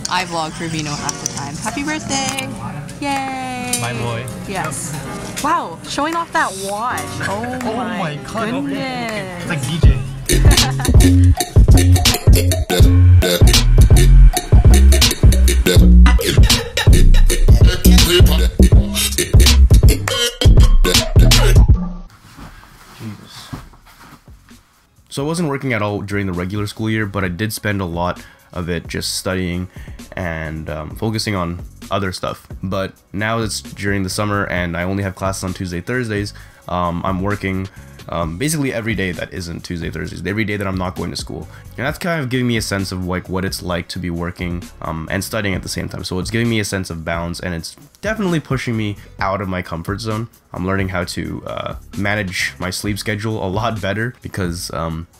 I vlog for VINO half the time. Happy birthday! Yay! My boy. Yes. Wow, showing off that watch. Oh my God, goodness. it's like DJ. So I wasn't working at all during the regular school year, but I did spend a lot of it just studying and focusing on other stuff. But now it's during the summer and I only have classes on Tuesday, Thursdays. I'm working basically every day that isn't Tuesday, Thursdays, every day that I'm not going to school. And that's kind of giving me a sense of like what it's like to be working and studying at the same time. So it's giving me a sense of balance, and it's definitely pushing me out of my comfort zone. I'm learning how to manage my sleep schedule a lot better, because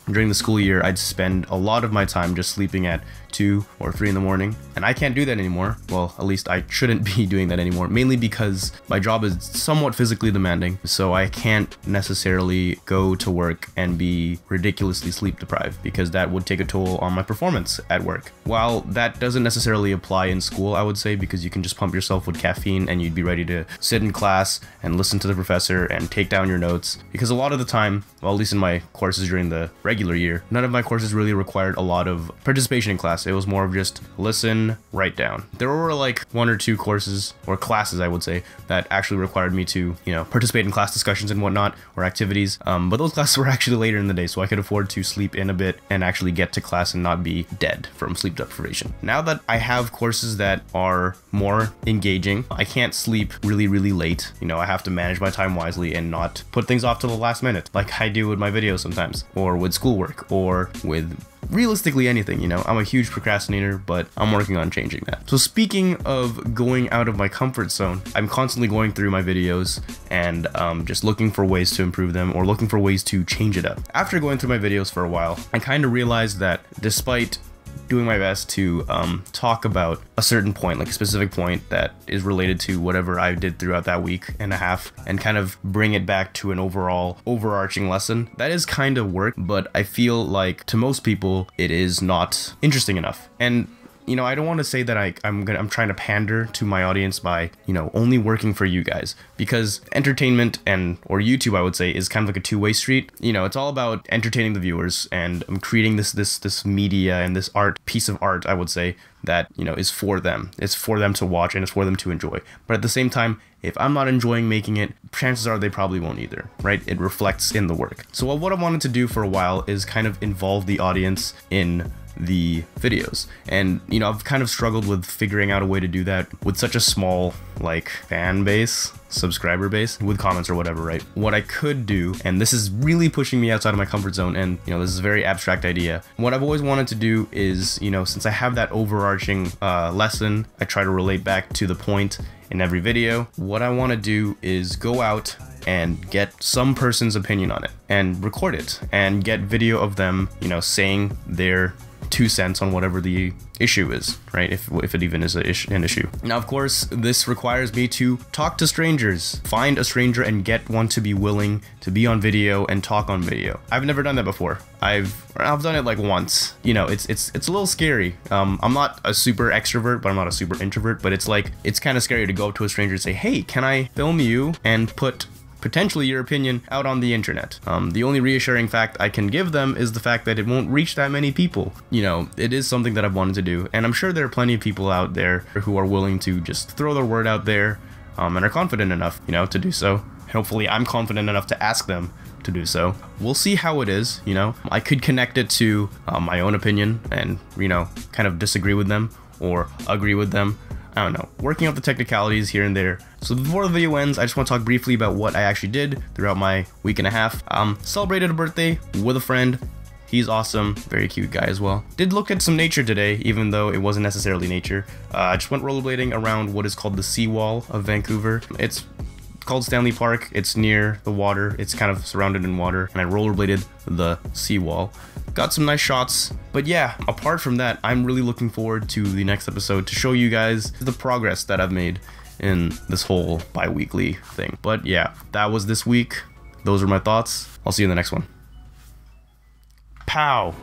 during the school year I'd spend a lot of my time just sleeping at 2 or 3 in the morning, and I can't do that anymore. Well, at least I shouldn't be doing that anymore, mainly because my job is somewhat physically demanding, so I can't necessarily go to work and be ridiculously sleep deprived, because that would take a toll on my performance at work. While that doesn't necessarily apply in school, I would say, because you can just pump yourself with caffeine and you'd be ready to sit in class and listen to the professor and take down your notes, because a lot of the time, well, at least in my courses during the regular year, none of my courses really required a lot of participation in class. It was more of just listen, write down. There were like 1 or 2 courses, or classes I would say, that actually required me to, you know, participate in class discussions and whatnot, or activities, but those classes were actually later in the day, so I could afford to sleep in a bit and actually get to class and not be dead from sleep deprivation. Now that I have courses that are more engaging, I can't sleep really late. You know, I have to manage my time wisely and not put things off to the last minute like I do with my videos sometimes, or with schoolwork, or with realistically anything. You know, I'm a huge procrastinator, but I'm working on changing that. So speaking of going out of my comfort zone, I'm constantly going through my videos and just looking for ways to improve them, or looking for ways to change it up. After going through my videos for a while, I kind of realized that despite doing my best to talk about a certain point, like a specific point that is related to whatever I did throughout that week and a half, and kind of bring it back to an overall overarching lesson, that is kind of work, but I feel like to most people it is not interesting enough. And you know, I don't want to say that I'm trying to pander to my audience by, you know, only working for you guys, because entertainment or YouTube, I would say, is kind of like a two-way street. You know, it's all about entertaining the viewers, and I'm creating this media and this piece of art, I would say, that, you know, is for them. It's for them to watch and it's for them to enjoy. But at the same time, if I'm not enjoying making it, chances are they probably won't either, right? It reflects in the work. So what I wanted to do for a while is kind of involve the audience in the videos, and you know, I've kind of struggled with figuring out a way to do that with such a small like fan base, subscriber base, with comments or whatever, right? What I could do, and this is really pushing me outside of my comfort zone, and you know, this is a very abstract idea. What I've always wanted to do is, you know, since I have that overarching lesson, I try to relate back to the point in every video. What I want to do is go out and get some person's opinion on it and record it and get video of them, you know, saying their 2 cents on whatever the issue is, right? If it even is an issue. Now, of course, this requires me to talk to strangers, find a stranger and get one to be willing to be on video and talk on video. I've never done that before. I've done it like once. You know, it's a little scary. I'm not a super extrovert, but I'm not a super introvert, but it's like, it's kind of scary to go up to a stranger and say, hey, can I film you and put potentially your opinion out on the internet? The only reassuring fact I can give them is the fact that it won't reach that many people. You know, it is something that I've wanted to do, and I'm sure there are plenty of people out there who are willing to just throw their word out there and are confident enough, you know, to do so. Hopefully I'm confident enough to ask them to do so. We'll see how it is, you know. I could connect it to my own opinion and, you know, kind of disagree with them or agree with them. I don't know, working out the technicalities here and there. So before the video ends, I just want to talk briefly about what I actually did throughout my week and a half. Celebrated a birthday with a friend. He's awesome, very cute guy as well. Did look at some nature today, even though it wasn't necessarily nature. I just went rollerblading around what is called the seawall of Vancouver. It's called Stanley Park. It's near the water. It's kind of surrounded in water, and I rollerbladed the seawall. Got some nice shots, but yeah, apart from that, I'm really looking forward to the next episode to show you guys the progress that I've made in this whole bi-weekly thing. But yeah, that was this week. Those are my thoughts. I'll see you in the next one. Pow!